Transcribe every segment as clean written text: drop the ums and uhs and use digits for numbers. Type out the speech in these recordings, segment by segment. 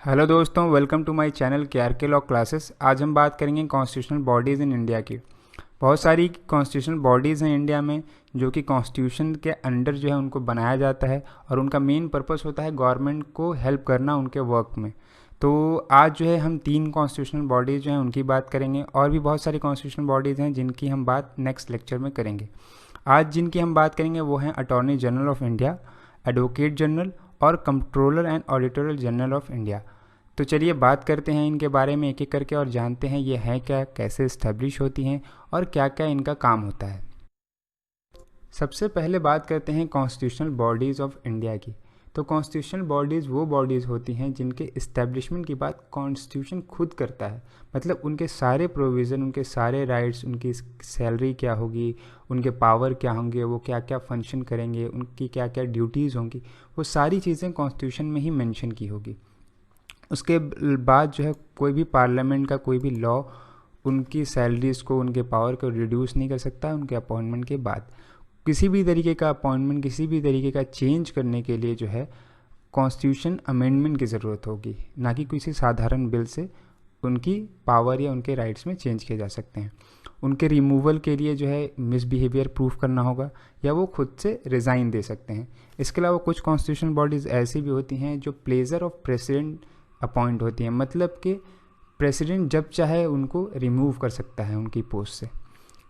Hello दोस्तों, welcome to my channel के law classes. आज हम बात करेंगे कॉन्स्टिट्यूशनल बॉडीज़ इन इंडिया की। बहुत सारी कॉन्स्टिट्यूशनल बॉडीज़ हैं इंडिया में जो कि कॉन्स्टिट्यूशन के अंडर जो है उनको बनाया जाता है और उनका मेन पर्पस होता है गवर्नमेंट को हेल्प करना उनके वर्क में। तो आज जो है हम 3 कॉन्स्टिट्यूशनल बॉडीज़ जो हैं उनकी बात करेंगे और भी बहुत सारी कॉन्स्टिट्यूशनल बॉडीज़ हैं जिनकी हम बात नेक्स्ट लेक्चर में करेंगे। आज जिनकी हम बात करेंगे वो हैं attorney general of India, advocate general और controller and auditor general of India. तो चलिए बात करते हैं इनके बारे में एक एक करके और जानते हैं ये हैं क्या, कैसे इस्टेब्लिश होती हैं और क्या क्या इनका काम होता है। सबसे पहले बात करते हैं कॉन्स्टिट्यूशनल बॉडीज़ ऑफ इंडिया की। तो कॉन्स्टिट्यूशनल बॉडीज़ वो बॉडीज़ होती हैं जिनके इस्टेब्लिशमेंट की बात कॉन्स्टिट्यूशन खुद करता है। मतलब उनके सारे प्रोविज़न, उनके सारे राइट्स, उनकी सैलरी क्या होगी, उनके पावर क्या होंगे, वो क्या क्या फंक्शन करेंगे, उनकी क्या क्या ड्यूटीज़ होंगी, वो सारी चीज़ें कॉन्स्टिट्यूशन में ही मेंशन की होगी। उसके बाद जो है कोई भी पार्लियामेंट का कोई भी लॉ उनकी सैलरीज़ को, उनके पावर को रिड्यूस नहीं कर सकता। उनके अपॉइंटमेंट के बाद किसी भी तरीके का अपॉइंटमेंट, किसी भी तरीके का चेंज करने के लिए जो है कॉन्स्टिट्यूशन अमेंडमेंट की ज़रूरत होगी, ना कि किसी साधारण बिल से उनकी पावर या उनके राइट्स में चेंज किए जा सकते हैं। उनके रिमूवल के लिए जो है मिसबिहेवियर प्रूफ करना होगा या वो खुद से रिज़ाइन दे सकते हैं। इसके अलावा कुछ कॉन्स्टिट्यूशनल बॉडीज़ ऐसी भी होती हैं जो प्लेजर ऑफ प्रेसिडेंट अपॉइंट होती हैं। मतलब कि प्रेसिडेंट जब चाहे उनको रिमूव कर सकता है उनकी पोस्ट से।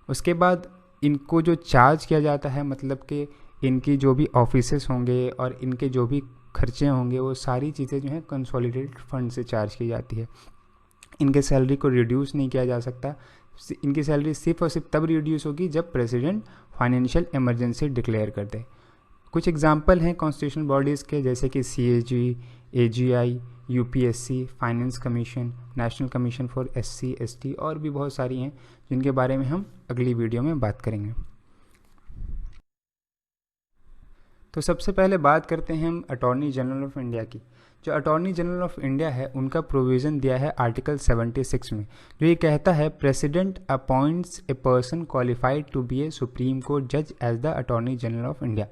उसके बाद इनको जो चार्ज किया जाता है, मतलब कि इनकी जो भी ऑफिसेस होंगे और इनके जो भी खर्चे होंगे वो सारी चीज़ें जो हैं कंसोलिडेटेड फंड से चार्ज की जाती है। इनके सैलरी को रिड्यूस नहीं किया जा सकता। इनकी सैलरी सिर्फ और सिर्फ तब रिड्यूस होगी जब प्रेसिडेंट फाइनेंशियल इमरजेंसी डिक्लेयर कर दे। कुछ एग्जाम्पल हैं कॉन्स्टिट्यूशनल बॉडीज़ के, जैसे कि CAG, AGI, UPSC, finance commission, national commission for SC ST और भी बहुत सारी हैं जिनके बारे में हम अगली वीडियो में बात करेंगे। तो सबसे पहले बात करते हैं हम अटॉर्नी जनरल ऑफ इंडिया की। जो अटॉर्नी जनरल ऑफ इंडिया है उनका प्रोविज़न दिया है आर्टिकल 76 में, जो ये कहता है president appoints a person qualified to be a Supreme Court जज as the attorney general of India.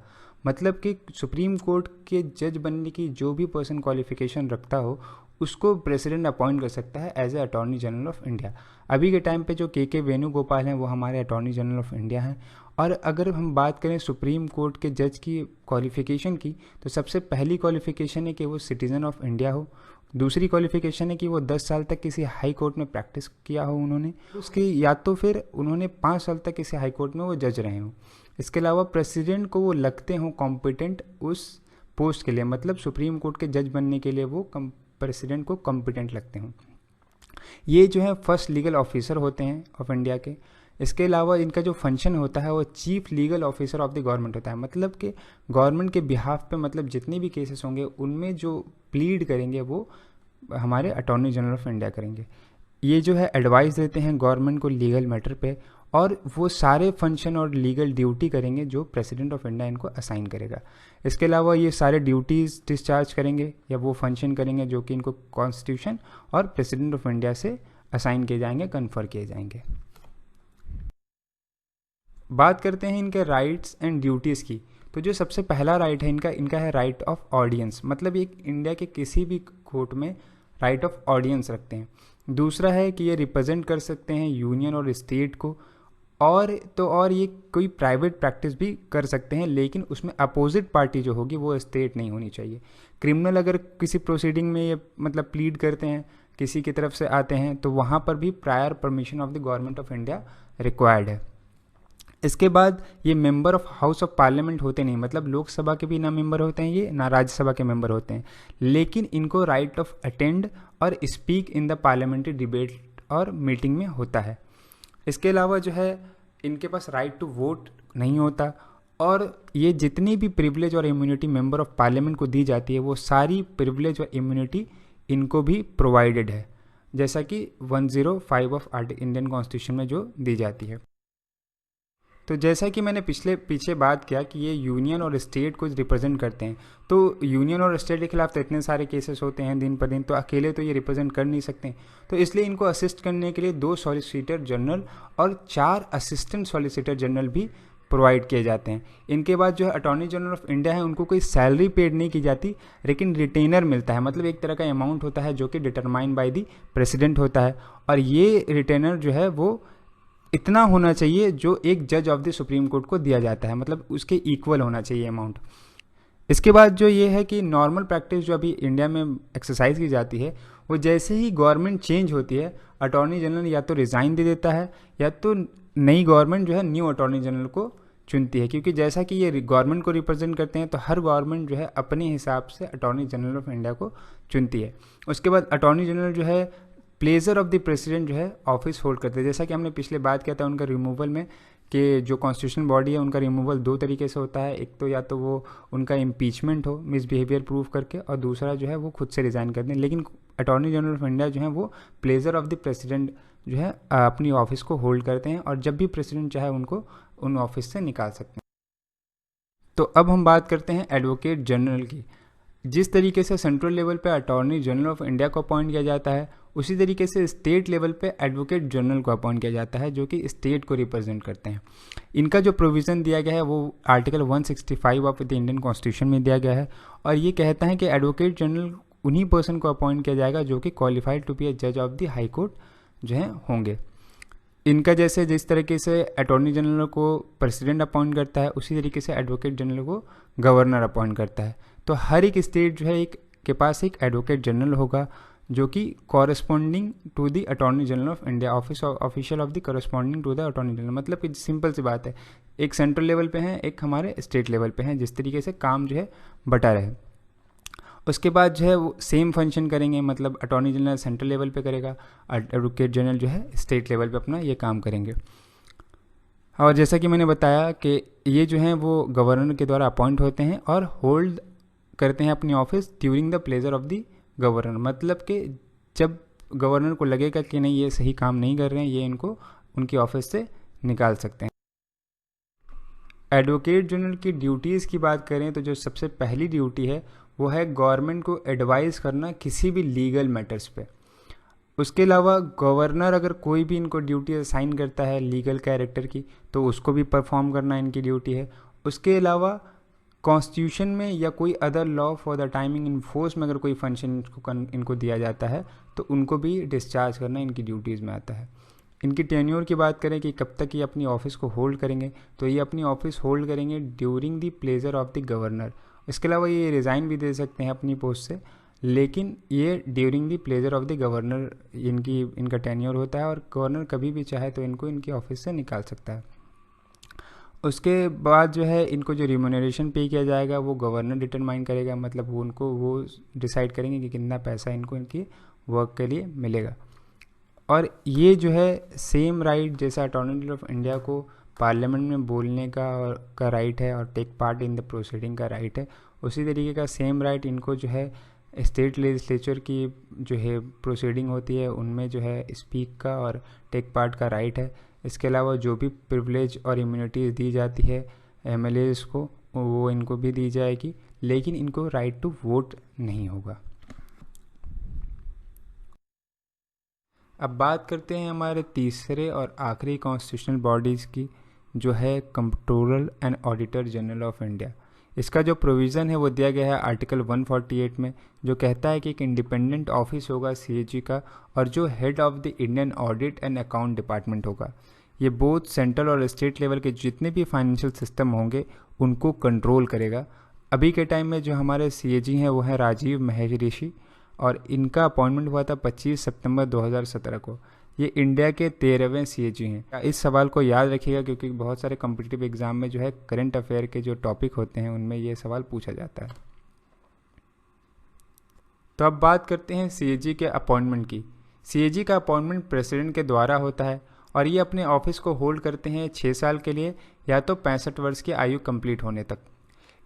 मतलब कि सुप्रीम कोर्ट के जज बनने की जो भी पर्सन क्वालिफिकेशन रखता हो उसको प्रेसिडेंट अपॉइंट कर सकता है as a attorney general of India. अभी के टाइम पे जो के वेणुगोपाल हैं वो हमारे अटॉर्नी जनरल ऑफ इंडिया हैं। और अगर हम बात करें सुप्रीम कोर्ट के जज की क्वालिफ़िकेशन की, तो सबसे पहली क्वालिफ़िकेशन है कि वो सिटीज़न ऑफ इंडिया हो। दूसरी क्वालिफ़िकेशन है कि वो 10 साल तक किसी हाई कोर्ट में प्रैक्टिस किया हो उन्होंने, उसके या तो फिर उन्होंने 5 साल तक किसी हाई कोर्ट में वो जज रहे हों। इसके अलावा प्रेसिडेंट को वो लगते हों कॉम्पिटेंट उस पोस्ट के लिए, मतलब सुप्रीम कोर्ट के जज बनने के लिए वो प्रेसिडेंट को कॉम्पिटेंट लगते हों। ये जो है फर्स्ट लीगल ऑफिसर होते हैं ऑफ इंडिया के। इसके अलावा इनका जो फंक्शन होता है वो chief legal officer of the government होता है। मतलब कि गवर्नमेंट के बिहाफ पे, मतलब जितने भी केसेस होंगे उनमें जो प्लीड करेंगे वो हमारे अटॉर्नी जनरल ऑफ इंडिया करेंगे। ये जो है एडवाइस देते हैं गवर्नमेंट को लीगल मैटर पे और वो सारे फंक्शन और लीगल ड्यूटी करेंगे जो प्रेसिडेंट ऑफ इंडिया इनको असाइन करेगा। इसके अलावा ये सारे ड्यूटीज़ डिस्चार्ज करेंगे या वो फंक्शन करेंगे जो कि इनको कॉन्स्टिट्यूशन और प्रेसिडेंट ऑफ इंडिया से असाइन किए जाएंगे, कन्फर किए जाएंगे। बात करते हैं इनके राइट्स एंड ड्यूटीज़ की। तो जो सबसे पहला राइट है इनका है राइट ऑफ ऑडियंस। मतलब ये इंडिया के किसी भी कोर्ट में राइट ऑफ ऑडियंस रखते हैं। दूसरा है कि ये रिप्रेजेंट कर सकते हैं यूनियन और स्टेट को, और ये कोई प्राइवेट प्रैक्टिस भी कर सकते हैं, लेकिन उसमें अपोजिट पार्टी जो होगी वो स्टेट नहीं होनी चाहिए। क्रिमिनल अगर किसी प्रोसीडिंग में ये मतलब प्लीड करते हैं, किसी की तरफ से आते हैं, तो वहाँ पर भी prior permission of the government of India required है। इसके बाद ये member of house of parliament होते नहीं, मतलब लोकसभा के भी ना मेंबर होते हैं ये, ना राज्यसभा के मेंबर होते हैं, लेकिन इनको राइट ऑफ अटेंड और speak in the parliamentary debate और मीटिंग में होता है। इसके अलावा जो है इनके पास राइट टू वोट नहीं होता, और ये जितनी भी प्रिविलेज और इम्यूनिटी मेंबर ऑफ पार्लियामेंट को दी जाती है वो सारी प्रिविलेज और इम्यूनिटी इनको भी प्रोवाइडेड है, जैसा कि 105 ऑफ इंडियन कॉन्स्टिट्यूशन में जो दी जाती है। तो जैसा कि मैंने पीछे बात किया कि ये यूनियन और स्टेट को रिप्रेजेंट करते हैं, तो यूनियन और स्टेट के खिलाफ तो इतने सारे केसेस होते हैं दिन पर दिन, तो अकेले तो ये रिप्रेजेंट कर नहीं सकते। तो इसलिए इनको असिस्ट करने के लिए 2 सॉलिसिटर जनरल और 4 असिस्टेंट सॉलिसिटर जनरल भी प्रोवाइड किए जाते हैं। इनके बाद जो है अटॉर्नी जनरल ऑफ इंडिया है, उनको कोई सैलरी पेड नहीं की जाती, लेकिन रिटेनर मिलता है, मतलब एक तरह का अमाउंट होता है जो कि डिटरमाइन बाय दी प्रेसिडेंट होता है। और ये रिटेनर जो है वो इतना होना चाहिए जो एक जज ऑफ द सुप्रीम कोर्ट को दिया जाता है, मतलब उसके इक्वल होना चाहिए अमाउंट। इसके बाद जो ये है कि नॉर्मल प्रैक्टिस जो अभी इंडिया में एक्सरसाइज की जाती है, वो जैसे ही गवर्नमेंट चेंज होती है, अटॉर्नी जनरल या तो रिज़ाइन दे देता है या तो नई गवर्नमेंट जो है न्यू अटॉर्नी जनरल को चुनती है। क्योंकि जैसा कि ये गवर्नमेंट को रिप्रेजेंट करते हैं, तो हर गवर्नमेंट जो है अपने हिसाब से अटॉर्नी जनरल ऑफ इंडिया को चुनती है। उसके बाद अटॉर्नी जनरल जो है प्लेजर ऑफ द प्रेसिडेंट जो है ऑफिस होल्ड करते हैं। जैसा कि हमने पिछले बात किया था उनका रिमूवल में, कि जो कॉन्स्टिट्यूशनल बॉडी है उनका रिमूवल दो तरीके से होता है। एक तो या तो वो उनका इम्पीचमेंट हो मिसबिहेवियर प्रूव करके, और दूसरा जो है वो खुद से रिज़ाइन कर दें। लेकिन अटॉर्नी जनरल ऑफ इंडिया जो है वो प्लेजर ऑफ द प्रेसिडेंट जो है अपनी ऑफिस को होल्ड करते हैं, और जब भी प्रेसिडेंट चाहे उनको उन ऑफिस से निकाल सकते हैं। तो अब हम बात करते हैं एडवोकेट जनरल की। जिस तरीके से सेंट्रल लेवल पे अटॉर्नी जनरल ऑफ इंडिया को अपॉइंट किया जाता है, उसी तरीके से स्टेट लेवल पे एडवोकेट जनरल को अपॉइंट किया जाता है, जो कि स्टेट को रिप्रेजेंट करते हैं। इनका जो प्रोविज़न दिया गया है वो article 165 of the Indian constitution में दिया गया है, और ये कहता है कि एडवोकेट जनरल उन्हीं पर्सन को अपॉइंट किया जाएगा जो कि क्वालिफाइड टू बी ए जज ऑफ द हाई कोर्ट जो है होंगे। इनका जैसे जिस तरीके से अटॉर्नी जनरल को प्रेसिडेंट अपॉइंट करता है, उसी तरीके से एडवोकेट जनरल को गवर्नर अपॉइंट करता है। तो हर एक स्टेट जो है एक के पास एक एडवोकेट जनरल होगा, जो कि corresponding to the attorney general of India, official of the corresponding to the attorney general. मतलब कि सिंपल सी बात है, एक सेंट्रल लेवल पे है, एक हमारे स्टेट लेवल पे है, जिस तरीके से काम जो है बटा रहे। उसके बाद जो है वो सेम फंक्शन करेंगे, मतलब अटॉर्नी जनरल सेंट्रल लेवल पे करेगा, एडवोकेट जनरल जो है स्टेट लेवल पे अपना ये काम करेंगे। और जैसा कि मैंने बताया कि ये जो हैं वो गवर्नर के द्वारा अपॉइंट होते हैं और होल्ड करते हैं अपनी office during the pleasure of the governor. मतलब कि जब गवर्नर को लगेगा कि नहीं ये सही काम नहीं कर रहे हैं, ये इनको उनकी ऑफिस से निकाल सकते हैं। एडवोकेट जनरल की ड्यूटीज़ की बात करें तो जो सबसे पहली ड्यूटी है वो है गवर्नमेंट को एडवाइस करना किसी भी लीगल मैटर्स पे। उसके अलावा गवर्नर अगर कोई भी इनको ड्यूटी असाइन करता है लीगल कैरेक्टर की, तो उसको भी परफॉर्म करना इनकी ड्यूटी है। उसके अलावा कॉन्स्टिट्यूशन में या कोई other law for the timing in force में अगर कोई फंक्शन इनको दिया जाता है, तो उनको भी डिस्चार्ज करना इनकी ड्यूटीज़ में आता है। इनकी टेन्योर की बात करें कि कब तक ये अपनी ऑफिस को होल्ड करेंगे, तो ये अपनी ऑफिस होल्ड करेंगे during the pleasure of the governor. इसके अलावा ये रिज़ाइन भी दे सकते हैं अपनी पोस्ट से, लेकिन ये during the pleasure of the governor इनका टेन्योर होता है, और गवर्नर कभी भी चाहे तो इनको इनकी ऑफिस से निकाल सकता है। उसके बाद जो है इनको जो रिम्यूनरेशन पे किया जाएगा वो गवर्नर डिटरमाइन करेगा, मतलब वो डिसाइड करेंगे कि कितना पैसा इनको इनकी वर्क के लिए मिलेगा। और ये जो है सेम राइट जैसा अटॉर्नी जनरल ऑफ इंडिया को पार्लियामेंट में बोलने का राइट है और take part in the proceeding का राइट है, उसी तरीके का सेम राइट इनको जो है स्टेट लेजिस्लेचर की जो है प्रोसीडिंग होती है उनमें जो है स्पीक का और टेक पार्ट का राइट है। इसके अलावा जो भी प्रिविलेज और इम्यूनिटीज़ दी जाती है एमएलएज को, वो इनको भी दी जाएगी, लेकिन इनको राइट टू वोट नहीं होगा। अब बात करते हैं हमारे तीसरे और आखिरी कॉन्स्टिट्यूशनल बॉडीज़ की, जो है controller and auditor general of India. इसका जो प्रोविज़न है वो दिया गया है आर्टिकल 148 में, जो कहता है कि एक इंडिपेंडेंट ऑफिस होगा सीएजी का, और जो head of the Indian audit and account department होगा। ये बोथ सेंट्रल और स्टेट लेवल के जितने भी फाइनेंशियल सिस्टम होंगे उनको कंट्रोल करेगा। अभी के टाइम में जो हमारे सीएजी हैं वो हैं राजीव महर्षि, और इनका अपॉइंटमेंट हुआ था 25 सितंबर 2017 को। ये इंडिया के 13वें सीएजी हैं। इस सवाल को याद रखिएगा क्योंकि बहुत सारे कॉम्पिटिटिव एग्जाम में जो है करंट अफेयर के जो टॉपिक होते हैं उनमें ये सवाल पूछा जाता है। तो अब बात करते हैं सीएजी के अपॉइंटमेंट की। सीएजी का अपॉइंटमेंट प्रेसिडेंट के द्वारा होता है, और ये अपने ऑफिस को होल्ड करते हैं 6 साल के लिए, या तो 65 वर्ष की आयु कंप्लीट होने तक।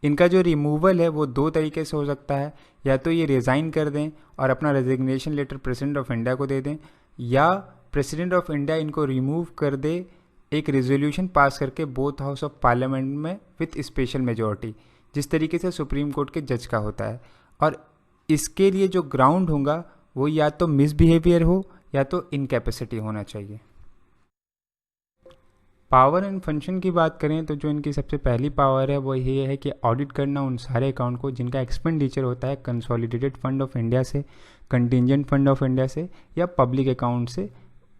इनका जो रिमूवल है वो 2 तरीके से हो सकता है, या तो ये रिज़ाइन कर दें और अपना resignation letter president of India को दे दें, या प्रेसिडेंट ऑफ इंडिया इनको रिमूव कर दे एक रेजोल्यूशन पास करके बोथ हाउस ऑफ पार्लियामेंट में विथ स्पेशल मेजॉरिटी, जिस तरीके से सुप्रीम कोर्ट के जज का होता है। और इसके लिए जो ग्राउंड होगा वो या तो मिसबिहेवियर हो या तो इनकैपेसिटी होना चाहिए। पावर एंड फंक्शन की बात करें तो जो इनकी सबसे पहली पावर है वो ये है कि ऑडिट करना उन सारे अकाउंट को जिनका एक्सपेंडिचर होता है कंसोलिडेटेड फंड ऑफ इंडिया से, कंटिजेंट फंड ऑफ इंडिया से या पब्लिक अकाउंट से,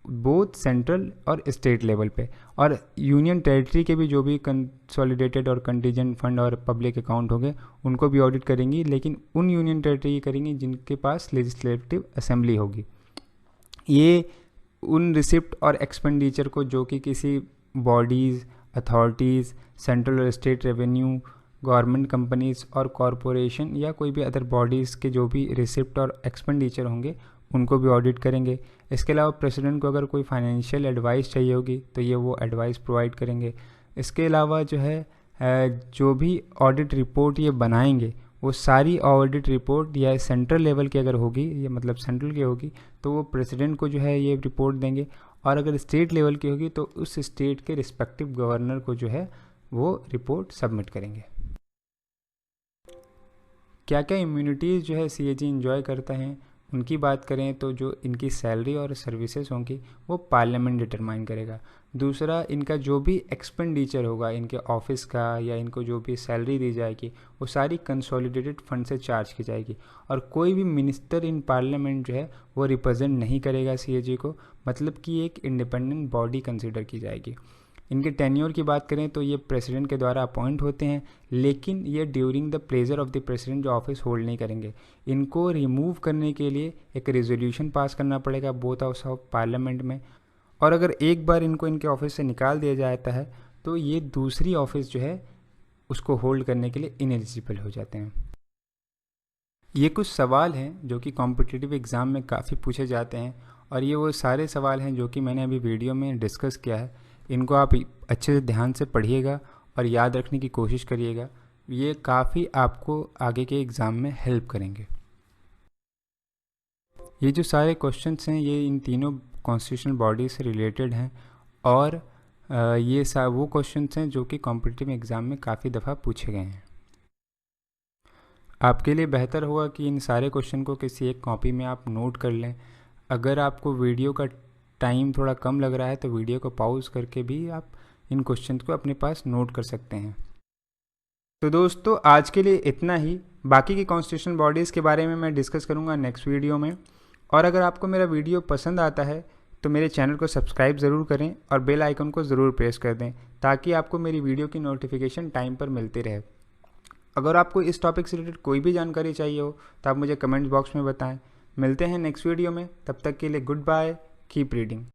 बोथ सेंट्रल और स्टेट लेवल पे। और यूनियन टेरिटरी के भी जो भी कंसोलिडेटेड और कंटिजेंट फंड और पब्लिक अकाउंट होंगे उनको भी ऑडिट करेंगी, लेकिन उन यूनियन टेरिटरी की करेंगी जिनके पास लेजिस्लेटिव असेंबली होगी। ये उन रिसिप्ट और एक्सपेंडिचर को जो कि किसी बॉडीज़, अथॉरिटीज़, सेंट्रल और स्टेट रेवेन्यू, गवर्नमेंट कंपनीज और कॉरपोरेशन या कोई भी अदर बॉडीज़ के जो भी रिसिप्ट और एक्सपेंडिचर होंगे उनको भी ऑडिट करेंगे। इसके अलावा प्रेसिडेंट को अगर कोई फाइनेंशियल एडवाइस चाहिए होगी तो ये वो एडवाइस प्रोवाइड करेंगे। इसके अलावा जो है जो भी ऑडिट रिपोर्ट ये बनाएंगे वो सारी ऑडिट रिपोर्ट या सेंट्रल लेवल की अगर होगी, या मतलब सेंट्रल की होगी, तो वो प्रेसिडेंट को जो है ये रिपोर्ट देंगे, और अगर स्टेट लेवल की होगी तो उस स्टेट के रिस्पेक्टिव गवर्नर को जो है वो रिपोर्ट सबमिट करेंगे। क्या क्या इम्यूनिटीज़ जो है सीएजी इंजॉय करता है उनकी बात करें तो जो इनकी सैलरी और सर्विसेज होंगी वो पार्लियामेंट डिटरमाइन करेगा। दूसरा, इनका जो भी एक्सपेंडिचर होगा इनके ऑफिस का या इनको जो भी सैलरी दी जाएगी वो सारी कंसोलिडेटेड फंड से चार्ज की जाएगी, और कोई भी मिनिस्टर इन पार्लियामेंट जो है वो रिप्रेजेंट नहीं करेगा सीएजी को, मतलब कि एक इंडिपेंडेंट बॉडी कंसिडर की जाएगी। इनके टेन्योर की बात करें तो ये प्रेसिडेंट के द्वारा अपॉइंट होते हैं, लेकिन ये during the pleasure of the president जो ऑफिस होल्ड नहीं करेंगे। इनको रिमूव करने के लिए एक रेजोल्यूशन पास करना पड़ेगा बोथ हाउस ऑफ पार्लियामेंट में, और अगर एक बार इनको इनके ऑफिस से निकाल दिया जाता है तो ये दूसरी ऑफिस जो है उसको होल्ड करने के लिए इनएलिजिबल हो जाते हैं। ये कुछ सवाल हैं जो कि कॉम्पिटिटिव एग्ज़ाम में काफ़ी पूछे जाते हैं, और ये वो सारे सवाल हैं जो कि मैंने अभी वीडियो में डिस्कस किया है। इनको आप अच्छे से ध्यान से पढ़िएगा और याद रखने की कोशिश करिएगा, ये काफ़ी आपको आगे के एग्ज़ाम में हेल्प करेंगे। ये जो सारे क्वेश्चंस हैं ये इन तीनों कॉन्स्टिट्यूशनल बॉडी से रिलेटेड हैं, और ये वो क्वेश्चंस हैं जो कि कॉम्पिटिटिव एग्ज़ाम में काफ़ी दफ़ा पूछे गए हैं। आपके लिए बेहतर होगा कि इन सारे क्वेश्चन को किसी एक कॉपी में आप नोट कर लें। अगर आपको वीडियो का टाइम थोड़ा कम लग रहा है तो वीडियो को पॉज करके भी आप इन क्वेश्चन को अपने पास नोट कर सकते हैं। तो दोस्तों आज के लिए इतना ही। बाकी की कॉन्स्टिट्यूशनल बॉडीज़ के बारे में मैं डिस्कस करूँगा नेक्स्ट वीडियो में। और अगर आपको मेरा वीडियो पसंद आता है तो मेरे चैनल को सब्सक्राइब ज़रूर करें और बेल आइकन को ज़रूर प्रेस कर दें, ताकि आपको मेरी वीडियो की नोटिफिकेशन टाइम पर मिलती रहे। अगर आपको इस टॉपिक से रिलेटेड कोई भी जानकारी चाहिए हो तो आप मुझे कमेंट बॉक्स में बताएं। मिलते हैं नेक्स्ट वीडियो में, तब तक के लिए गुड बाय, कीप रीडिंग।